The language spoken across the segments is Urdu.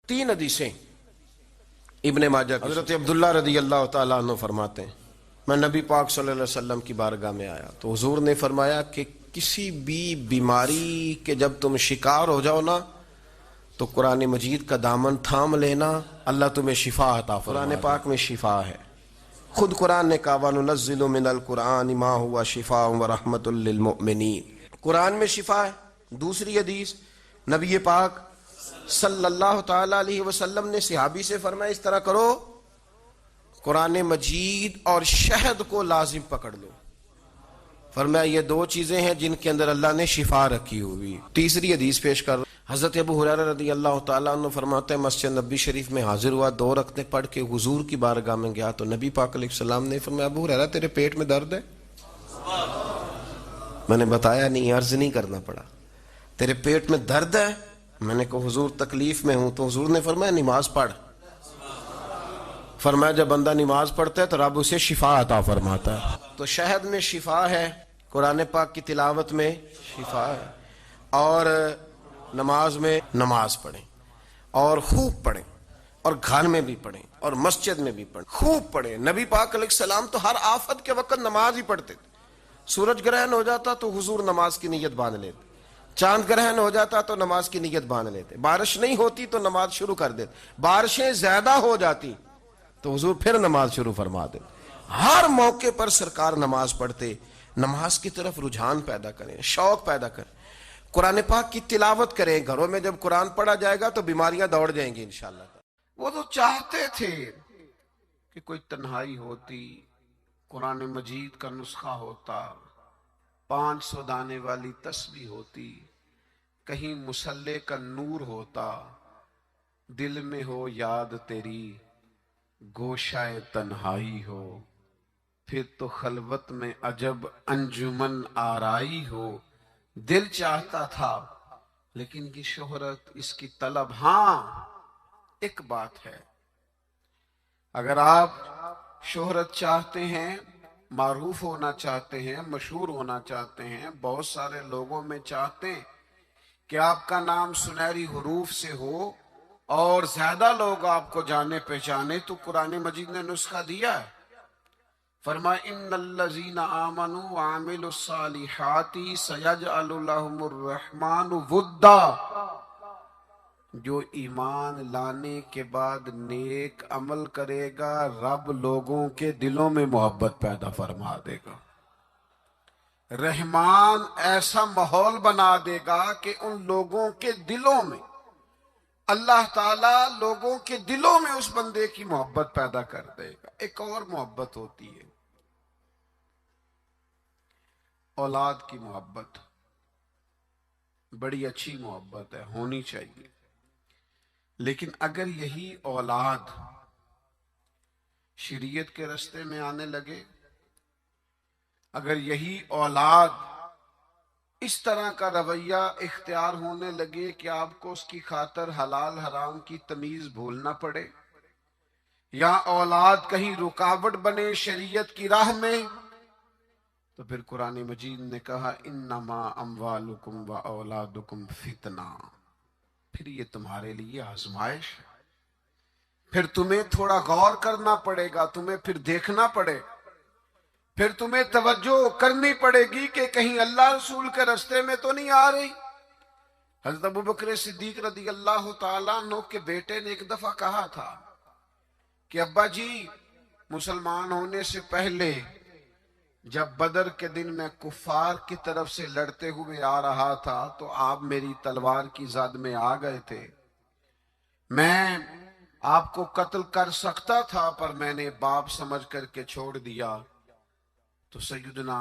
3 حدیثیں ابن ماجہ کی۔ حضرت عبداللہ رضی اللہ تعالیٰ عنہ فرماتے ہیں میں نبی پاک صلی اللہ علیہ وسلم کی بارگاہ میں آیا تو حضور نے فرمایا کہ کسی بھی بیماری کے جب تم شکار ہو جاؤ نا تو قرآن مجید کا دامن تھام لینا، اللہ تمہیں شفا عطا فرمائے۔ قرآن پاک میں شفا ہے، خود قرآن نے کہا وَنُنَزِّلُ مِنَ الْقُرْآنِ مَا هُوَ شِفَاءٌ وَرَحْمَةٌ لِّلْمُؤْمِنِينَ۔ قرآن میں شفا ہے۔ دوسری حدیث نبی پاک صلی اللہ تعالیٰ علیہ وسلم نے صحابی سے فرمایا اس طرح کرو، قرآن مجید اور شہد کو لازم پکڑ لو۔ فرمایا یہ 2 چیزیں ہیں جن کے اندر اللہ نے شفا رکھی ہوئی۔ تیسری حدیث پیش کر حضرت ابو ہریرہ رضی اللہ تعالیٰ عنہ فرماتے ہیں مسجد نبی شریف میں حاضر ہوا، 2 رکعتیں پڑھ کے حضور کی بارگاہ میں گیا تو نبی پاک علیہ السلام نے فرمایا ابو ہریرہ تیرے پیٹ میں درد ہے؟ میں نے بتایا نہیں، عرض نہیں کرنا پڑا، تیرے پیٹ میں درد ہے؟ میں نے کہا حضور تکلیف میں ہوں، تو حضور نے فرمایا نماز پڑھ۔ فرمایا جب بندہ نماز پڑھتا ہے تو رب اسے شفا عطا فرماتا ہے۔ تو شہد میں شفا ہے، قرآن پاک کی تلاوت میں شفا ہے، اور نماز میں نماز پڑھیں اور خوب پڑھیں، اور گھر میں بھی پڑھیں اور مسجد میں بھی پڑھیں، خوب پڑھیں۔ نبی پاک علیہ السلام تو ہر آفت کے وقت نماز ہی پڑھتے تھے۔ سورج گرہن ہو جاتا تو حضور نماز کی نیت باندھ لیتے، چاند گرہن ہو جاتا تو نماز کی نیت باندھ لیتے، بارش نہیں ہوتی تو نماز شروع کر دیتے، بارشیں زیادہ ہو جاتی تو حضور پھر نماز شروع فرما دیتے۔ ہر موقع پر سرکار نماز پڑھتے۔ نماز کی طرف رجحان پیدا کریں، شوق پیدا کریں، قرآن پاک کی تلاوت کریں۔ گھروں میں جب قرآن پڑھا جائے گا تو بیماریاں دوڑ جائیں گی انشاءاللہ۔ وہ تو چاہتے تھے کہ کوئی تنہائی ہوتی، قرآن مجید کا نسخہ ہوتا، 500 دانے والی تسبیح ہوتی، کہیں مصلے کا نور ہوتا، دل میں ہو یاد تیری گوشہ تنہائی ہو، پھر تو خلوت میں عجب انجمن آرائی ہو۔ دل چاہتا تھا لیکن یہ شہرت، اس کی طلب۔ ہاں ایک بات ہے، اگر آپ شہرت چاہتے ہیں، معروف ہونا چاہتے ہیں، مشہور ہونا چاہتے ہیں، بہت سارے لوگوں میں چاہتے ہیں کہ آپ کا نام سنہری حروف سے ہو اور زیادہ لوگ آپ کو جانے پہچانے، تو قرآن مجید نے نسخہ دیا ہے۔ فرمایا ان الذین آمنوا وعملوا الصالحات سیجعل لهم الرحمن ودا۔ جو ایمان لانے کے بعد نیک عمل کرے گا، رب لوگوں کے دلوں میں محبت پیدا فرما دے گا۔ رحمان ایسا ماحول بنا دے گا کہ ان لوگوں کے دلوں میں، اللہ تعالیٰ لوگوں کے دلوں میں اس بندے کی محبت پیدا کر دے گا۔ ایک اور محبت ہوتی ہے، اولاد کی محبت، بڑی اچھی محبت ہے، ہونی چاہیے، لیکن اگر یہی اولاد شریعت کے راستے میں آنے لگے، اگر یہی اولاد اس طرح کا رویہ اختیار ہونے لگے کہ آپ کو اس کی خاطر حلال حرام کی تمیز بھولنا پڑے، یا اولاد کہیں رکاوٹ بنے شریعت کی راہ میں، تو پھر قرآن مجید نے کہا انما اموالکم و اولادکم فتنہ، پھر یہ تمہارے لیے آزمائش ہے، پھر تمہیں تھوڑا غور کرنا پڑے گا، تمہیں پھر دیکھنا پڑے، پھر تمہیں توجہ کرنی پڑے گی کہ کہیں اللہ رسول کے راستے میں تو نہیں آ رہی۔ حضرت ابوبکر صدیق رضی اللہ تعالیٰ عنہ کے بیٹے نے ایک دفعہ کہا تھا کہ ابا جی، مسلمان ہونے سے پہلے جب بدر کے دن میں کفار کی طرف سے لڑتے ہوئے آ رہا تھا تو آپ میری تلوار کی زد میں آ گئے تھے، میں آپ کو قتل کر سکتا تھا پر میں نے باپ سمجھ کر کے چھوڑ دیا۔ تو سیدنا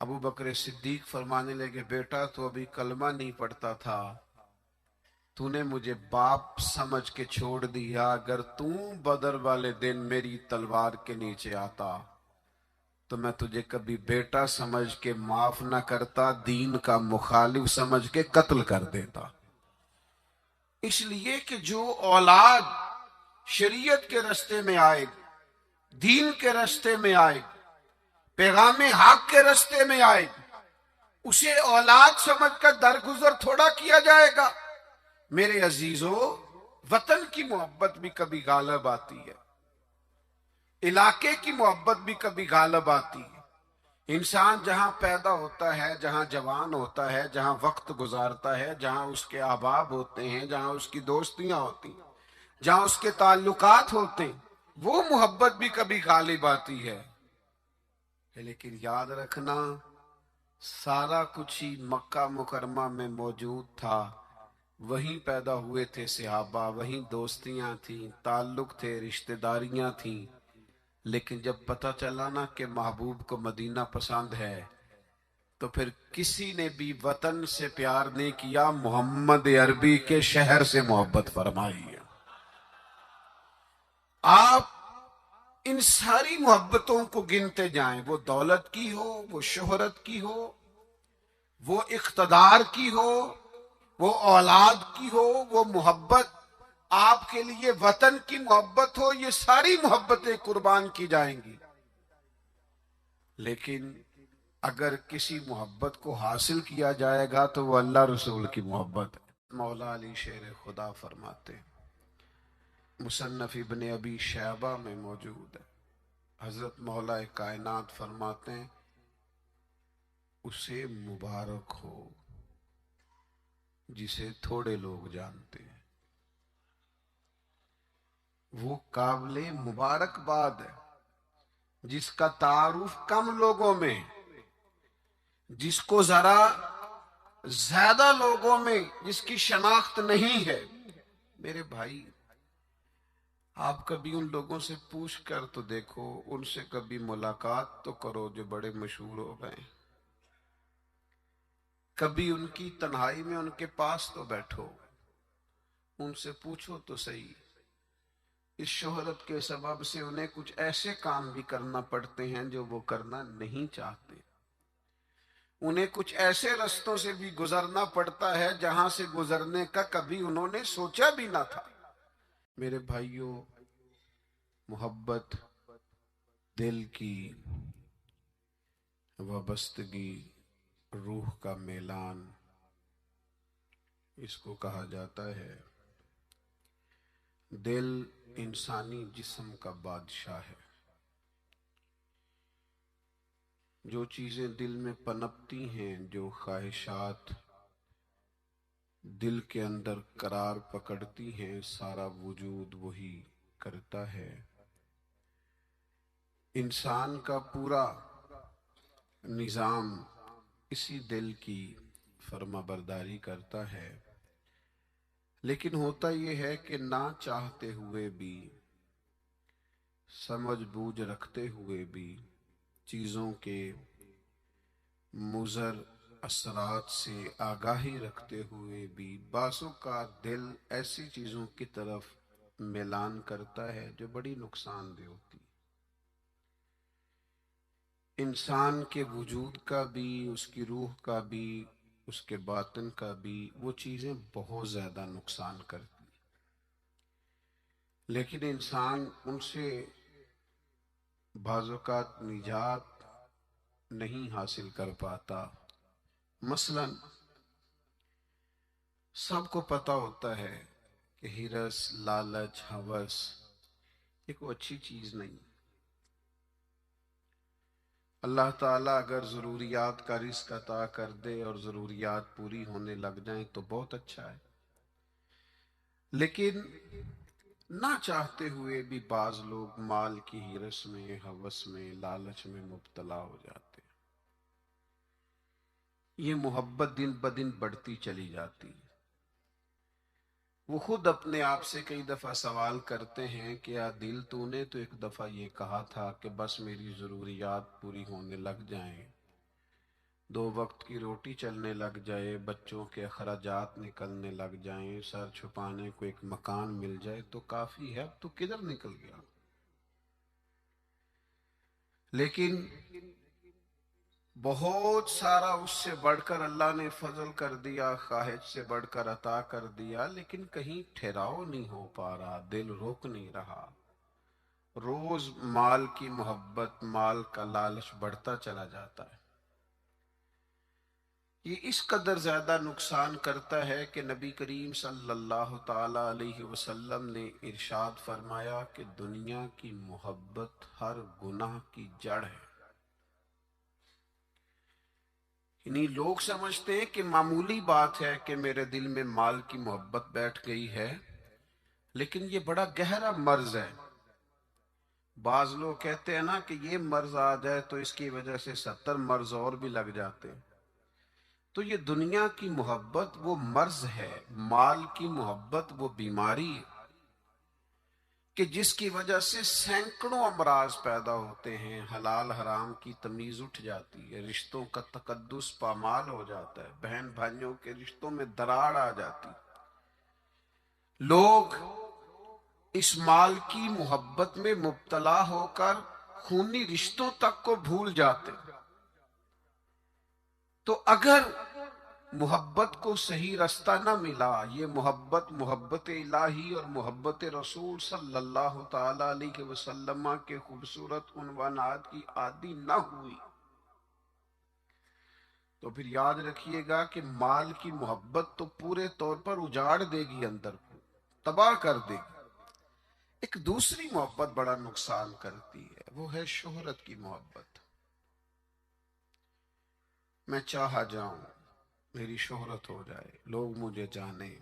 ابو بکر صدیق فرمانے لگے بیٹا تو ابھی کلمہ نہیں پڑھتا تھا، تو نے مجھے باپ سمجھ کے چھوڑ دیا، اگر تو بدر والے دن میری تلوار کے نیچے آتا تو میں تجھے کبھی بیٹا سمجھ کے معاف نہ کرتا، دین کا مخالف سمجھ کے قتل کر دیتا۔ اس لیے کہ جو اولاد شریعت کے راستے میں آئے، دین کے راستے میں آئے، پیغام حق کے راستے میں آئے، اسے اولاد سمجھ کر درگزر تھوڑا کیا جائے گا۔ میرے عزیزو، وطن کی محبت بھی کبھی غالب آتی ہے، علاقے کی محبت بھی کبھی غالب آتی ہے۔ انسان جہاں پیدا ہوتا ہے، جہاں جوان ہوتا ہے، جہاں وقت گزارتا ہے، جہاں اس کے احباب ہوتے ہیں، جہاں اس کی دوستیاں ہوتی ہیں، جہاں اس کے تعلقات ہوتے ہیں، وہ محبت بھی کبھی غالب آتی ہے۔ لیکن یاد رکھنا، سارا کچھ ہی مکہ مکرمہ میں موجود تھا، وہیں پیدا ہوئے تھے صحابہ، وہیں دوستیاں تھیں، تعلق تھے، رشتہ داریاں تھیں، لیکن جب پتہ چلا نا کہ محبوب کو مدینہ پسند ہے، تو پھر کسی نے بھی وطن سے پیار نہیں کیا، محمد عربی کے شہر سے محبت فرمائی ہے۔ آپ ان ساری محبتوں کو گنتے جائیں، وہ دولت کی ہو، وہ شہرت کی ہو، وہ اقتدار کی ہو، وہ اولاد کی ہو، وہ محبت آپ کے لیے وطن کی محبت ہو، یہ ساری محبتیں قربان کی جائیں گی، لیکن اگر کسی محبت کو حاصل کیا جائے گا تو وہ اللہ رسول کی محبت ہے۔ مولا علی شیر خدا فرماتے ہیں، مصنف ابن ابی شیبہ میں موجود ہے، حضرت مولا کائنات فرماتے ہیں اسے مبارک ہو جسے تھوڑے لوگ جانتے ہیں، وہ قابل مبارکباد ہے جس کا تعارف کم لوگوں میں، جس کو ذرا زیادہ لوگوں میں جس کی شناخت نہیں ہے۔ میرے بھائی، آپ کبھی ان لوگوں سے پوچھ کر تو دیکھو، ان سے کبھی ملاقات تو کرو جو بڑے مشہور ہو گئے، کبھی ان کی تنہائی میں ان کے پاس تو بیٹھو، ان سے پوچھو تو صحیح، اس شہرت کے سبب سے انہیں کچھ ایسے کام بھی کرنا پڑتے ہیں جو وہ کرنا نہیں چاہتے، انہیں کچھ ایسے رستوں سے بھی گزرنا پڑتا ہے جہاں سے گزرنے کا کبھی انہوں نے سوچا بھی نہ تھا۔ میرے بھائیوں، محبت دل کی وابستگی، روح کا میلان، اس کو کہا جاتا ہے۔ دل انسانی جسم کا بادشاہ ہے۔ جو چیزیں دل میں پنپتی ہیں، جو خواہشات دل کے اندر قرار پکڑتی ہیں، سارا وجود وہی کرتا ہے۔ انسان کا پورا نظام اسی دل کی فرما برداری کرتا ہے، لیکن ہوتا یہ ہے کہ نہ چاہتے ہوئے بھی، سمجھ بوجھ رکھتے ہوئے بھی، چیزوں کے مضر اثرات سے آگاہی رکھتے ہوئے بھی، بعضوں کا دل ایسی چیزوں کی طرف میلان کرتا ہے جو بڑی نقصان دہ ہوتی۔ انسان کے وجود کا بھی، اس کی روح کا بھی، اس کے باطن کا بھی، وہ چیزیں بہت زیادہ نقصان کرتی، لیکن انسان ان سے بعض اوقات نجات نہیں حاصل کر پاتا۔ مثلا سب کو پتہ ہوتا ہے کہ ہرس، لالچ، ہوس یہ کوئی اچھی چیز نہیں۔ اللہ تعالیٰ اگر ضروریات کا رزق عطا کر دے اور ضروریات پوری ہونے لگ جائیں تو بہت اچھا ہے، لیکن نہ چاہتے ہوئے بھی بعض لوگ مال کی ہرس میں، ہوس میں، لالچ میں مبتلا ہو جاتے ہیں۔ یہ محبت دن بدن بڑھتی چلی جاتی ہے۔ وہ خود اپنے آپ سے کئی دفعہ سوال کرتے ہیں کہ یا دل، تو نے تو ایک دفعہ یہ کہا تھا کہ بس میری ضروریات پوری ہونے لگ جائیں، 2 وقت کی روٹی چلنے لگ جائے، بچوں کے اخراجات نکلنے لگ جائیں، سر چھپانے کو ایک مکان مل جائے تو کافی ہے، اب تو کدھر نکل گیا؟ لیکن بہت سارا اس سے بڑھ کر اللہ نے فضل کر دیا، خواہش سے بڑھ کر عطا کر دیا، لیکن کہیں ٹھہراؤ نہیں ہو پا رہا، دل روک نہیں رہا، روز مال کی محبت، مال کا لالچ بڑھتا چلا جاتا ہے۔ یہ اس قدر زیادہ نقصان کرتا ہے کہ نبی کریم صلی اللہ تعالی علیہ وسلم نے ارشاد فرمایا کہ دنیا کی محبت ہر گناہ کی جڑ ہے۔ یعنی لوگ سمجھتے ہیں کہ معمولی بات ہے کہ میرے دل میں مال کی محبت بیٹھ گئی ہے، لیکن یہ بڑا گہرا مرض ہے۔ بعض لوگ کہتے ہیں نا کہ یہ مرض آ جائے تو اس کی وجہ سے 70 مرض اور بھی لگ جاتے ہیں۔ تو یہ دنیا کی محبت وہ مرض ہے، مال کی محبت وہ بیماری ہے کہ جس کی وجہ سے سینکڑوں امراض پیدا ہوتے ہیں، حلال حرام کی تمیز اٹھ جاتی ہے، رشتوں کا تقدس پامال ہو جاتا ہے، بہن بھائیوں کے رشتوں میں دراڑ آ جاتی ہے۔ لوگ اس مال کی محبت میں مبتلا ہو کر خونی رشتوں تک کو بھول جاتے۔ تو اگر محبت کو صحیح رستہ نہ ملا، یہ محبت الہی اور محبت رسول صلی اللہ تعالی علیہ وسلم کے خوبصورت عنوانات کی عادی نہ ہوئی، تو پھر یاد رکھیے گا کہ مال کی محبت تو پورے طور پر اجاڑ دے گی، اندر کو تباہ کر دے گی۔ ایک دوسری محبت بڑا نقصان کرتی ہے، وہ ہے شہرت کی محبت۔ میں چاہا جاؤں، میری شہرت ہو جائے، لوگ مجھے جانیں،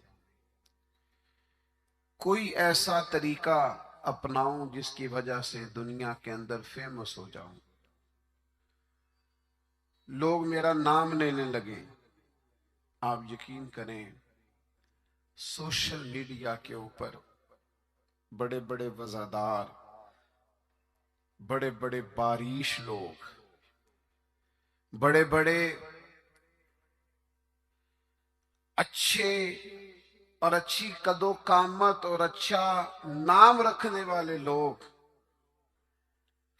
کوئی ایسا طریقہ اپناؤں جس کی وجہ سے دنیا کے اندر فیمس ہو جاؤں، لوگ میرا نام لینے لگیں۔ آپ یقین کریں، سوشل میڈیا کے اوپر بڑے بڑے وزادار، بڑے بڑے باریش لوگ، بڑے بڑے اچھے اور اچھی قد و قامت اور اچھا نام رکھنے والے لوگ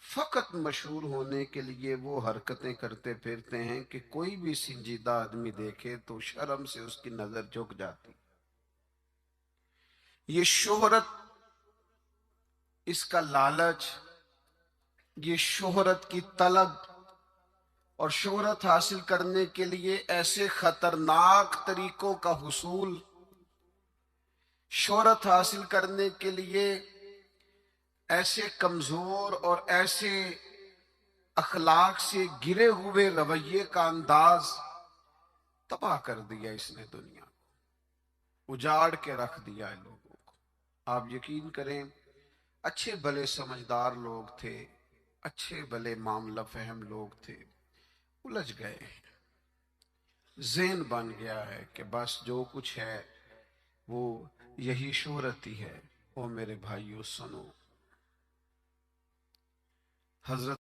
فقط مشہور ہونے کے لیے وہ حرکتیں کرتے پھرتے ہیں کہ کوئی بھی سنجیدہ آدمی دیکھے تو شرم سے اس کی نظر جھک جاتی۔ یہ شہرت، اس کا لالچ، یہ شہرت کی طلب اور شہرت حاصل کرنے کے لیے ایسے خطرناک طریقوں کا حصول، شہرت حاصل کرنے کے لیے ایسے کمزور اور ایسے اخلاق سے گرے ہوئے رویے کا انداز تباہ کر دیا اس نے دنیا کو، اجاڑ کے رکھ دیا ہے لوگوں کو۔ آپ یقین کریں، اچھے بھلے سمجھدار لوگ تھے، اچھے بھلے معاملہ فہم لوگ تھے، الجھ گئے، ذہن بن گیا ہے کہ بس جو کچھ ہے وہ یہی شہرت ہی ہے۔ او میرے بھائیو سنو، حضرت